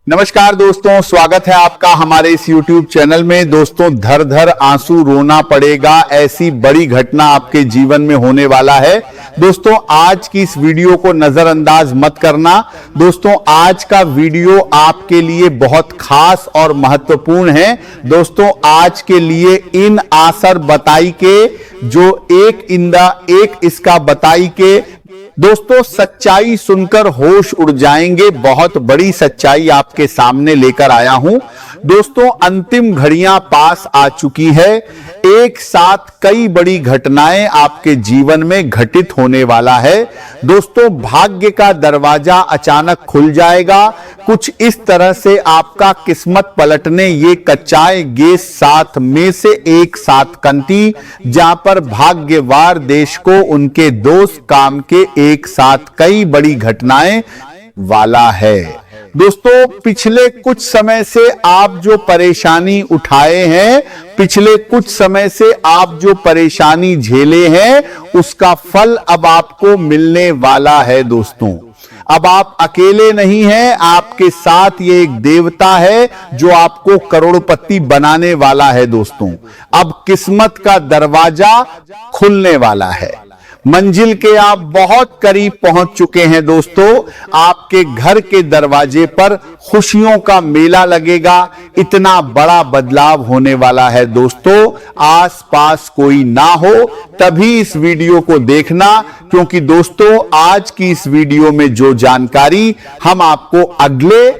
नमस्कार दोस्तों, स्वागत है आपका हमारे इस YouTube चैनल में। दोस्तों, धर धर आंसू रोना पड़ेगा, ऐसी बड़ी घटना आपके जीवन में होने वाला है। दोस्तों, आज की इस वीडियो को नजरअंदाज मत करना। दोस्तों, आज का वीडियो आपके लिए बहुत खास और महत्वपूर्ण है। दोस्तों, आज के लिए इन आसर बताई के जो एक इसका बताई के दोस्तों सच्चाई सुनकर होश उड़ जाएंगे। बहुत बड़ी सच्चाई आपके सामने लेकर आया हूं। दोस्तों, अंतिम घड़ियां पास आ चुकी है। एक साथ कई बड़ी घटनाएं आपके जीवन में घटित होने वाला है। दोस्तों, भाग्य का दरवाजा अचानक खुल जाएगा। कुछ इस तरह से आपका किस्मत पलटने ये कच्चाएंगे साथ में से एक साथ कंटी, जहां पर भाग्यवार देश को उनके दोस्त काम के एक साथ कई बड़ी घटनाएं वाला है। दोस्तों, पिछले कुछ समय से आप जो परेशानी उठाए हैं, पिछले कुछ समय से आप जो परेशानी झेले हैं, उसका फल अब आपको मिलने वाला है। दोस्तों, अब आप अकेले नहीं हैं, आपके साथ ये एक देवता है जो आपको करोड़पति बनाने वाला है। दोस्तों, अब किस्मत का दरवाजा खुलने वाला है। मंजिल के आप बहुत करीब पहुंच चुके हैं। दोस्तों, आपके घर के दरवाजे पर खुशियों का मेला लगेगा। इतना बड़ा बदलाव होने वाला है। दोस्तों, आसपास कोई ना हो तभी इस वीडियो को देखना, क्योंकि दोस्तों आज की इस वीडियो में जो जानकारी हम आपको अगले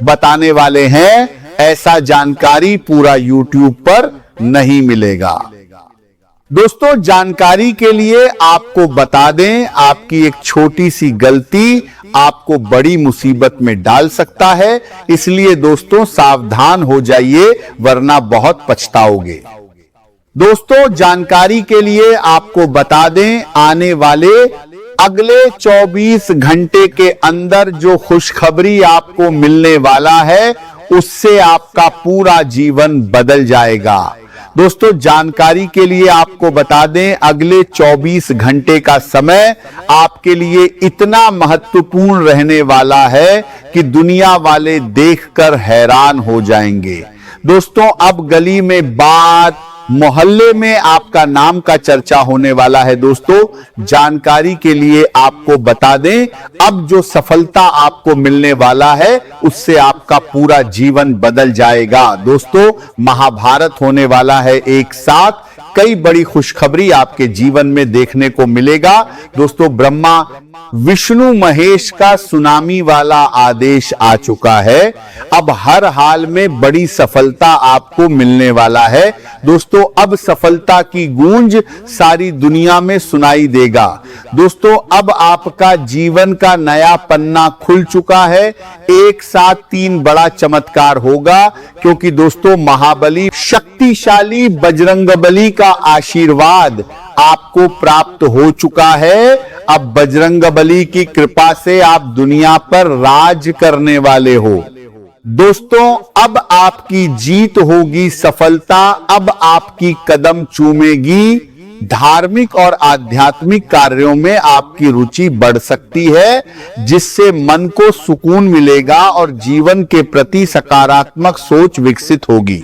बताने वाले हैं, ऐसा जानकारी पूरा YouTube पर नहीं मिलेगा। दोस्तों, जानकारी के लिए आपको बता दें, आपकी एक छोटी सी गलती आपको बड़ी मुसीबत में डाल सकता है। इसलिए दोस्तों सावधान हो जाइए, वरना बहुत पछताओगे। दोस्तों, जानकारी के लिए आपको बता दें, आने वाले अगले 24 घंटे के अंदर जो खुशखबरी आपको मिलने वाला है, उससे आपका पूरा जीवन बदल जाएगा। दोस्तों, जानकारी के लिए आपको बता दें, अगले 24 घंटे का समय आपके लिए इतना महत्वपूर्ण रहने वाला है कि दुनिया वाले देखकर हैरान हो जाएंगे। दोस्तों, अब गली में बात, मोहल्ले में आपका नाम का चर्चा होने वाला है। दोस्तों, जानकारी के लिए आपको बता दें, अब जो सफलता आपको मिलने वाला है, उससे आपका पूरा जीवन बदल जाएगा। दोस्तों, महाभारत होने वाला है। एक साथ कई बड़ी खुशखबरी आपके जीवन में देखने को मिलेगा। दोस्तों, ब्रह्मा विष्णु महेश का सुनामी वाला आदेश आ चुका है। अब हर हाल में बड़ी सफलता आपको मिलने वाला है। दोस्तों, अब सफलता की गूंज सारी दुनिया में सुनाई देगा। दोस्तों, अब आपका जीवन का नया पन्ना खुल चुका है। एक साथ 3 बड़ा चमत्कार होगा, क्योंकि दोस्तों महाबली शक्तिशाली बजरंगबली का आशीर्वाद आपको प्राप्त हो चुका है। अब बजरंगबली की कृपा से आप दुनिया पर राज करने वाले हो। दोस्तों, अब आपकी जीत होगी, सफलता अब आपकी कदम चूमेगी। धार्मिक और आध्यात्मिक कार्यों में आपकी रुचि बढ़ सकती है, जिससे मन को सुकून मिलेगा और जीवन के प्रति सकारात्मक सोच विकसित होगी।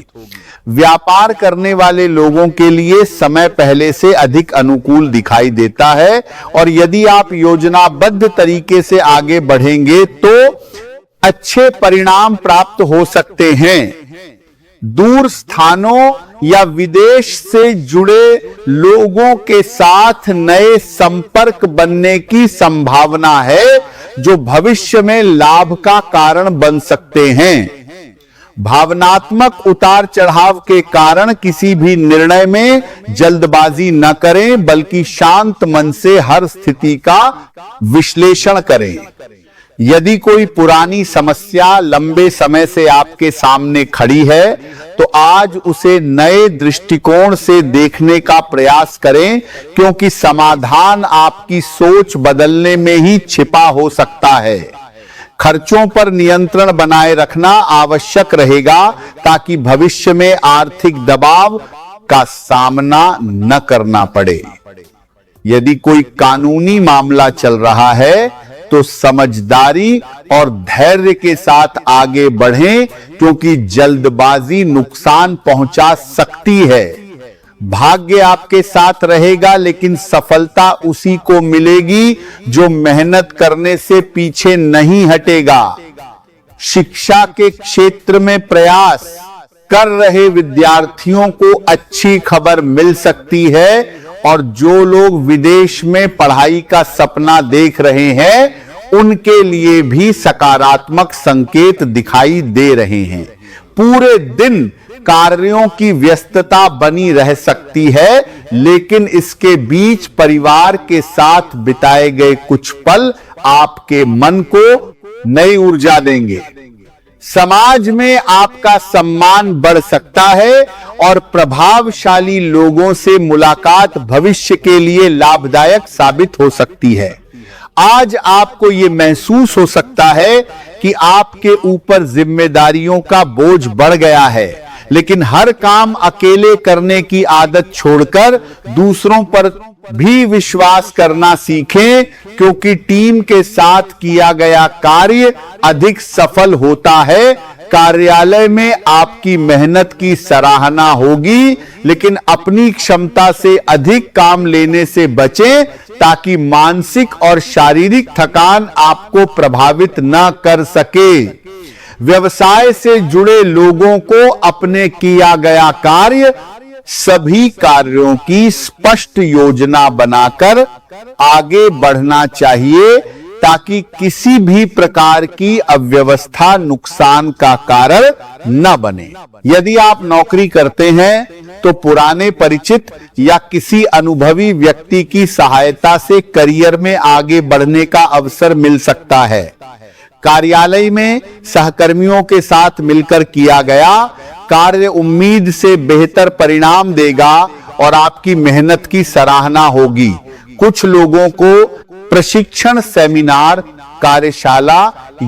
व्यापार करने वाले लोगों के लिए समय पहले से अधिक अनुकूल दिखाई देता है, और यदि आप योजनाबद्ध तरीके से आगे बढ़ेंगे तो अच्छे परिणाम प्राप्त हो सकते हैं। दूर स्थानों या विदेश से जुड़े लोगों के साथ नए संपर्क बनने की संभावना है, जो भविष्य में लाभ का कारण बन सकते हैं। भावनात्मक उतार चढ़ाव के कारण किसी भी निर्णय में जल्दबाजी न करें, बल्कि शांत मन से हर स्थिति का विश्लेषण करें। यदि कोई पुरानी समस्या लंबे समय से आपके सामने खड़ी है, तो आज उसे नए दृष्टिकोण से देखने का प्रयास करें, क्योंकि समाधान आपकी सोच बदलने में ही छिपा हो सकता है। खर्चों पर नियंत्रण बनाए रखना आवश्यक रहेगा, ताकि भविष्य में आर्थिक दबाव का सामना न करना पड़े। यदि कोई कानूनी मामला चल रहा है, तो समझदारी और धैर्य के साथ आगे बढ़ें, क्योंकि जल्दबाजी नुकसान पहुंचा सकती है। भाग्य आपके साथ रहेगा, लेकिन सफलता उसी को मिलेगी जो मेहनत करने से पीछे नहीं हटेगा। शिक्षा के क्षेत्र में प्रयास कर रहे विद्यार्थियों को अच्छी खबर मिल सकती है, और जो लोग विदेश में पढ़ाई का सपना देख रहे हैं उनके लिए भी सकारात्मक संकेत दिखाई दे रहे हैं। पूरे दिन कार्यों की व्यस्तता बनी रह सकती है, लेकिन इसके बीच परिवार के साथ बिताए गए कुछ पल आपके मन को नई ऊर्जा देंगे। समाज में आपका सम्मान बढ़ सकता है और प्रभावशाली लोगों से मुलाकात भविष्य के लिए लाभदायक साबित हो सकती है। आज आपको यह महसूस हो सकता है कि आपके ऊपर जिम्मेदारियों का बोझ बढ़ गया है, लेकिन हर काम अकेले करने की आदत छोड़कर दूसरों पर भी विश्वास करना सीखें, क्योंकि टीम के साथ किया गया कार्य अधिक सफल होता है। कार्यालय में आपकी मेहनत की सराहना होगी, लेकिन अपनी क्षमता से अधिक काम लेने से बचें, ताकि मानसिक और शारीरिक थकान आपको प्रभावित न कर सके। व्यवसाय से जुड़े लोगों को अपने किया गया कार्य सभी कार्यों की स्पष्ट योजना बनाकर आगे बढ़ना चाहिए, ताकि किसी भी प्रकार की अव्यवस्था नुकसान का कारण न बने। यदि आप नौकरी करते हैं तो पुराने परिचित या किसी अनुभवी व्यक्ति की सहायता से करियर में आगे बढ़ने का अवसर मिल सकता है। कार्यालय में सहकर्मियों के साथ मिलकर किया गया कार्य उम्मीद से बेहतर परिणाम देगा और आपकी मेहनत की सराहना होगी। कुछ लोगों को प्रशिक्षण सेमिनार, कार्यशाला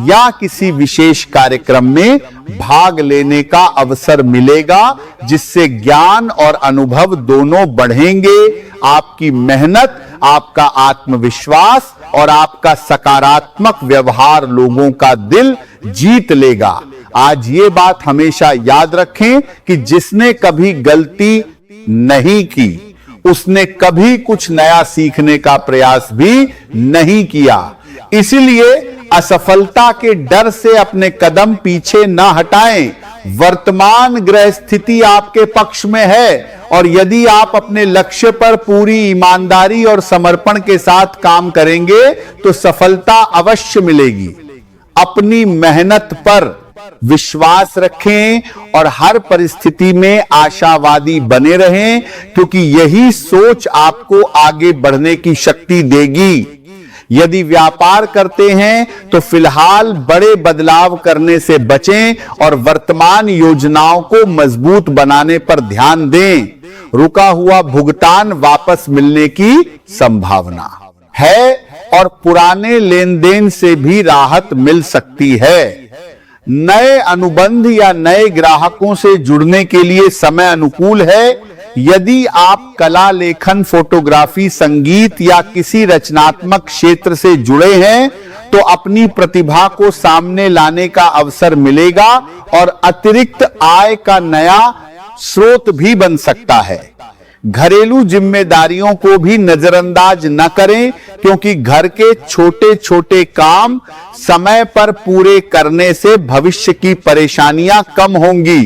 या किसी विशेष कार्यक्रम में भाग लेने का अवसर मिलेगा, जिससे ज्ञान और अनुभव दोनों बढ़ेंगे। आपकी मेहनत, आपका आत्मविश्वास और आपका सकारात्मक व्यवहार लोगों का दिल जीत लेगा। आज ये बात हमेशा याद रखें कि जिसने कभी गलती नहीं की, उसने कभी कुछ नया सीखने का प्रयास भी नहीं किया। इसलिए असफलता के डर से अपने कदम पीछे न हटाएं। वर्तमान ग्रह स्थिति आपके पक्ष में है, और यदि आप अपने लक्ष्य पर पूरी ईमानदारी और समर्पण के साथ काम करेंगे तो सफलता अवश्य मिलेगी। अपनी मेहनत पर विश्वास रखें और हर परिस्थिति में आशावादी बने रहें, क्योंकि यही सोच आपको आगे बढ़ने की शक्ति देगी। यदि व्यापार करते हैं तो फिलहाल बड़े बदलाव करने से बचें और वर्तमान योजनाओं को मजबूत बनाने पर ध्यान दें। रुका हुआ भुगतान वापस मिलने की संभावना है और पुराने लेन देन से भी राहत मिल सकती है। नए अनुबंध या नए ग्राहकों से जुड़ने के लिए समय अनुकूल है। यदि आप कला, लेखन, फोटोग्राफी, संगीत या किसी रचनात्मक क्षेत्र से जुड़े हैं तो अपनी प्रतिभा को सामने लाने का अवसर मिलेगा और अतिरिक्त आय का नया स्रोत भी बन सकता है। घरेलू जिम्मेदारियों को भी नजरअंदाज न करें, क्योंकि घर के छोटे छोटे काम समय पर पूरे करने से भविष्य की परेशानियां कम होंगी।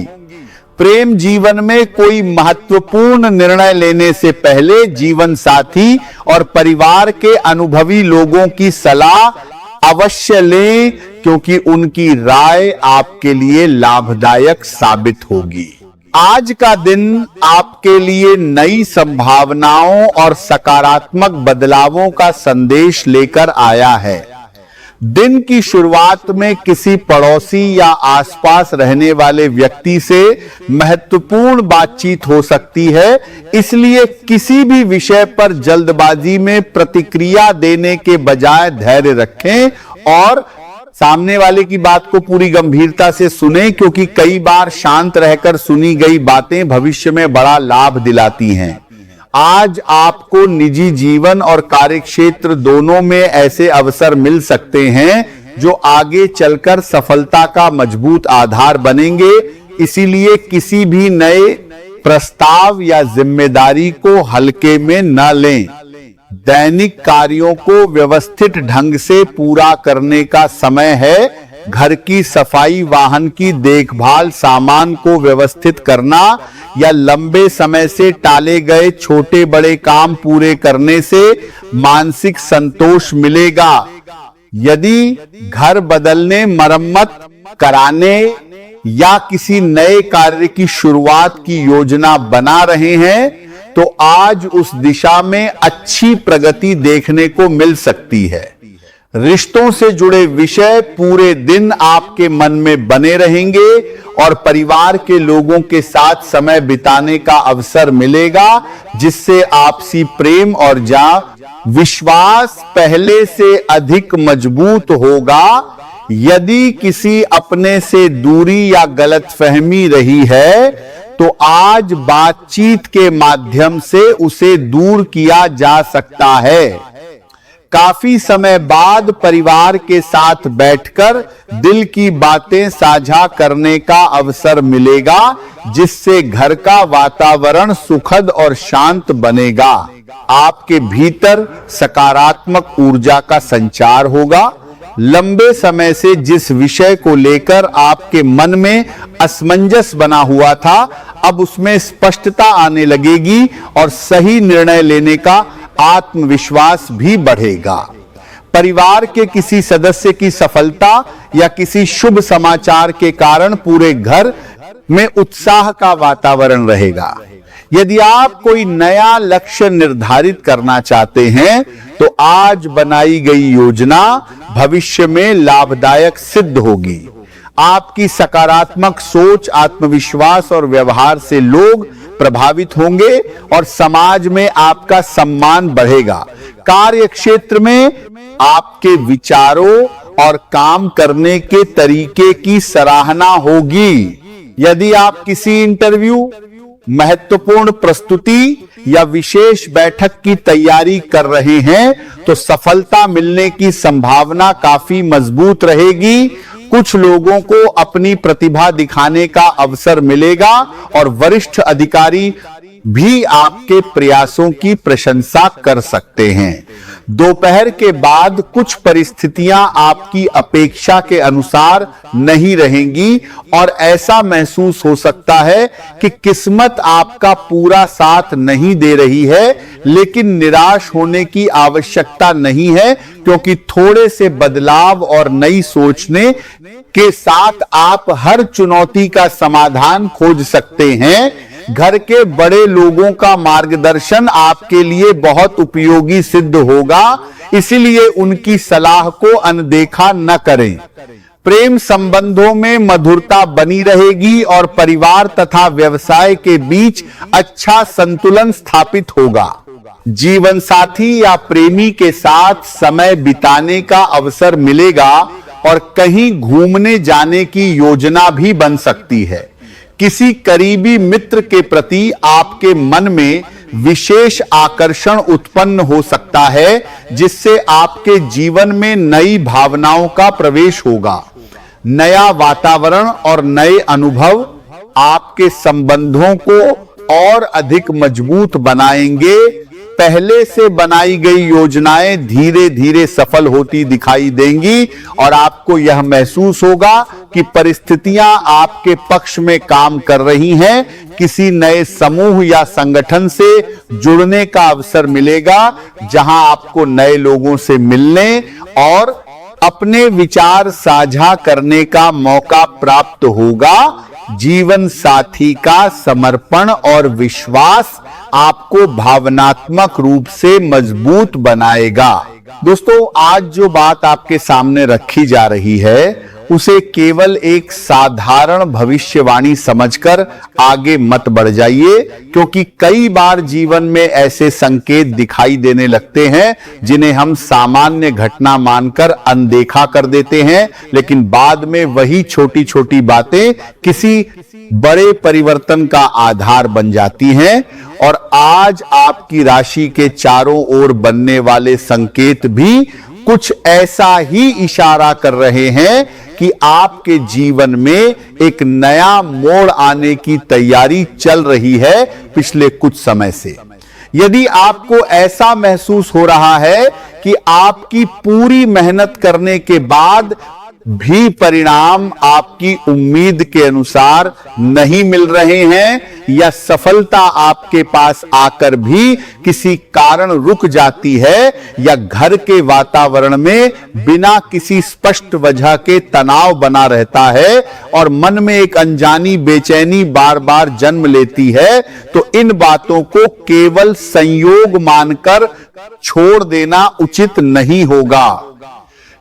प्रेम जीवन में कोई महत्वपूर्ण निर्णय लेने से पहले जीवन साथी और परिवार के अनुभवी लोगों की सलाह अवश्य लें, क्योंकि उनकी राय आपके लिए लाभदायक साबित होगी। आज का दिन आपके लिए नई संभावनाओं और सकारात्मक बदलावों का संदेश लेकर आया है। दिन की शुरुआत में किसी पड़ोसी या आसपास रहने वाले व्यक्ति से महत्वपूर्ण बातचीत हो सकती है, इसलिए किसी भी विषय पर जल्दबाजी में प्रतिक्रिया देने के बजाय धैर्य रखें और सामने वाले की बात को पूरी गंभीरता से सुनें, क्योंकि कई बार शांत रहकर सुनी गई बातें भविष्य में बड़ा लाभ दिलाती हैं। आज आपको निजी जीवन और कार्यक्षेत्र दोनों में ऐसे अवसर मिल सकते हैं जो आगे चलकर सफलता का मजबूत आधार बनेंगे। इसीलिए किसी भी नए प्रस्ताव या जिम्मेदारी को हल्के में न लें। दैनिक कार्यों को व्यवस्थित ढंग से पूरा करने का समय है। घर की सफाई, वाहन की देखभाल, सामान को व्यवस्थित करना या लंबे समय से टाले गए छोटे बड़े काम पूरे करने से मानसिक संतोष मिलेगा। यदि घर बदलने, मरम्मत कराने या किसी नए कार्य की शुरुआत की योजना बना रहे हैं तो आज उस दिशा में अच्छी प्रगति देखने को मिल सकती है। रिश्तों से जुड़े विषय पूरे दिन आपके मन में बने रहेंगे और परिवार के लोगों के साथ समय बिताने का अवसर मिलेगा, जिससे आपसी प्रेम और विश्वास पहले से अधिक मजबूत होगा। यदि किसी अपने से दूरी या गलतफहमी रही है तो आज बातचीत के माध्यम से उसे दूर किया जा सकता है। काफी समय बाद परिवार के साथ बैठकर दिल की बातें साझा करने का अवसर मिलेगा, जिससे घर का वातावरण सुखद और शांत बनेगा। आपके भीतर सकारात्मक ऊर्जा का संचार होगा। लंबे समय से जिस विषय को लेकर आपके मन में असमंजस बना हुआ था, अब उसमें स्पष्टता आने लगेगी और सही निर्णय लेने का आत्मविश्वास भी बढ़ेगा। परिवार के किसी सदस्य की सफलता या किसी शुभ समाचार के कारण पूरे घर में उत्साह का वातावरण रहेगा। यदि आप कोई नया लक्ष्य निर्धारित करना चाहते हैं तो आज बनाई गई योजना भविष्य में लाभदायक सिद्ध होगी। आपकी सकारात्मक सोच, आत्मविश्वास और व्यवहार से लोग प्रभावित होंगे और समाज में आपका सम्मान बढ़ेगा। कार्य क्षेत्र में आपके विचारों और काम करने के तरीके की सराहना होगी। यदि आप किसी इंटरव्यू, महत्वपूर्ण प्रस्तुति या विशेष बैठक की तैयारी कर रहे हैं तो सफलता मिलने की संभावना काफी मजबूत रहेगी। कुछ लोगों को अपनी प्रतिभा दिखाने का अवसर मिलेगा और वरिष्ठ अधिकारी भी आपके प्रयासों की प्रशंसा कर सकते हैं। दोपहर के बाद कुछ परिस्थितियां आपकी अपेक्षा के अनुसार नहीं रहेंगी और ऐसा महसूस हो सकता है कि किस्मत आपका पूरा साथ नहीं दे रही है, लेकिन निराश होने की आवश्यकता नहीं है, क्योंकि थोड़े से बदलाव और नई सोचने के साथ आप हर चुनौती का समाधान खोज सकते हैं। घर के बड़े लोगों का मार्गदर्शन आपके लिए बहुत उपयोगी सिद्ध होगा, इसलिए उनकी सलाह को अनदेखा न करें। प्रेम संबंधों में मधुरता बनी रहेगी और परिवार तथा व्यवसाय के बीच अच्छा संतुलन स्थापित होगा। जीवन साथी या प्रेमी के साथ समय बिताने का अवसर मिलेगा और कहीं घूमने जाने की योजना भी बन सकती है। किसी करीबी मित्र के प्रति आपके मन में विशेष आकर्षण उत्पन्न हो सकता है, जिससे आपके जीवन में नई भावनाओं का प्रवेश होगा। नया वातावरण और नए अनुभव आपके संबंधों को और अधिक मजबूत बनाएंगे। पहले से बनाई गई योजनाएं धीरे धीरे सफल होती दिखाई देंगी और आपको यह महसूस होगा कि परिस्थितियां आपके पक्ष में काम कर रही हैं। किसी नए समूह या संगठन से जुड़ने का अवसर मिलेगा, जहां आपको नए लोगों से मिलने और अपने विचार साझा करने का मौका प्राप्त होगा। जीवन साथी का समर्पण और विश्वास आपको भावनात्मक रूप से मजबूत बनाएगा। दोस्तों, आज जो बात आपके सामने रखी जा रही है उसे केवल एक साधारण भविष्यवाणी समझकर आगे मत बढ़ जाइए, क्योंकि कई बार जीवन में ऐसे संकेत दिखाई देने लगते हैं जिन्हें हम सामान्य घटना मानकर अनदेखा कर देते हैं, लेकिन बाद में वही छोटी छोटी बातें किसी बड़े परिवर्तन का आधार बन जाती हैं। और आज आपकी राशि के चारों ओर बनने वाले संकेत भी कुछ ऐसा ही इशारा कर रहे हैं कि आपके जीवन में एक नया मोड़ आने की तैयारी चल रही है पिछले कुछ समय से। यदि आपको ऐसा महसूस हो रहा है कि आपकी पूरी मेहनत करने के बाद भी परिणाम आपकी उम्मीद के अनुसार नहीं मिल रहे हैं, या सफलता आपके पास आकर भी किसी कारण रुक जाती है, या घर के वातावरण में बिना किसी स्पष्ट वजह के तनाव बना रहता है और मन में एक अनजानी बेचैनी बार बार जन्म लेती है, तो इन बातों को केवल संयोग मानकर छोड़ देना उचित नहीं होगा,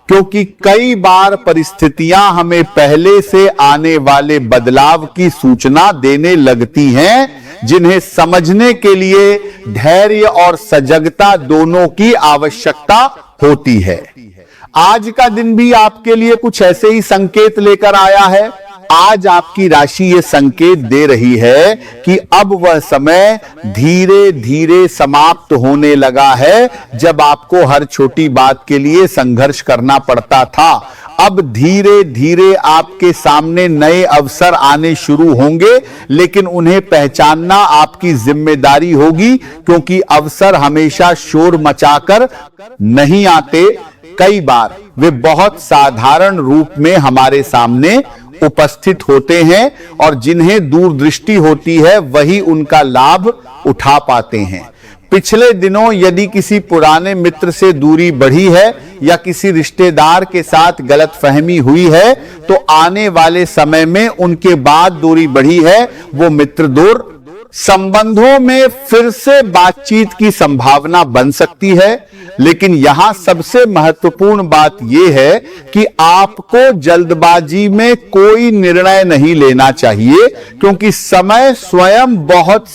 क्योंकि कई बार परिस्थितियां हमें पहले से आने वाले बदलाव की सूचना देने लगती हैं, जिन्हें समझने के लिए धैर्य और सजगता दोनों की आवश्यकता होती है। आज का दिन भी आपके लिए कुछ ऐसे ही संकेत लेकर आया है। आज आपकी राशि ये संकेत दे रही है कि अब वह समय धीरे धीरे समाप्त होने लगा है। जब आपको हर छोटी बात के लिए संघर्ष करना पड़ता था, अब धीरे धीरे आपके सामने नए अवसर आने शुरू होंगे, लेकिन उन्हें पहचानना आपकी जिम्मेदारी होगी, क्योंकि अवसर हमेशा शोर मचाकर नहीं आते। कई बार वे बहुत साधारण रूप में हमारे सामने उपस्थित होते हैं, और जिन्हें दूरदृष्टि होती है वही उनका लाभ उठा पाते हैं। पिछले दिनों यदि किसी पुराने मित्र से दूरी बढ़ी है या किसी रिश्तेदार के साथ गलतफहमी हुई है, तो आने वाले समय में उनके बाद दूरी बढ़ी है, वो मित्र दूर संबंधों में फिर से बातचीत की संभावना बन सकती है। लेकिन यहां सबसे महत्वपूर्ण बात यह है कि आपको जल्दबाजी में कोई निर्णय नहीं लेना चाहिए, क्योंकि समय स्वयं बहुत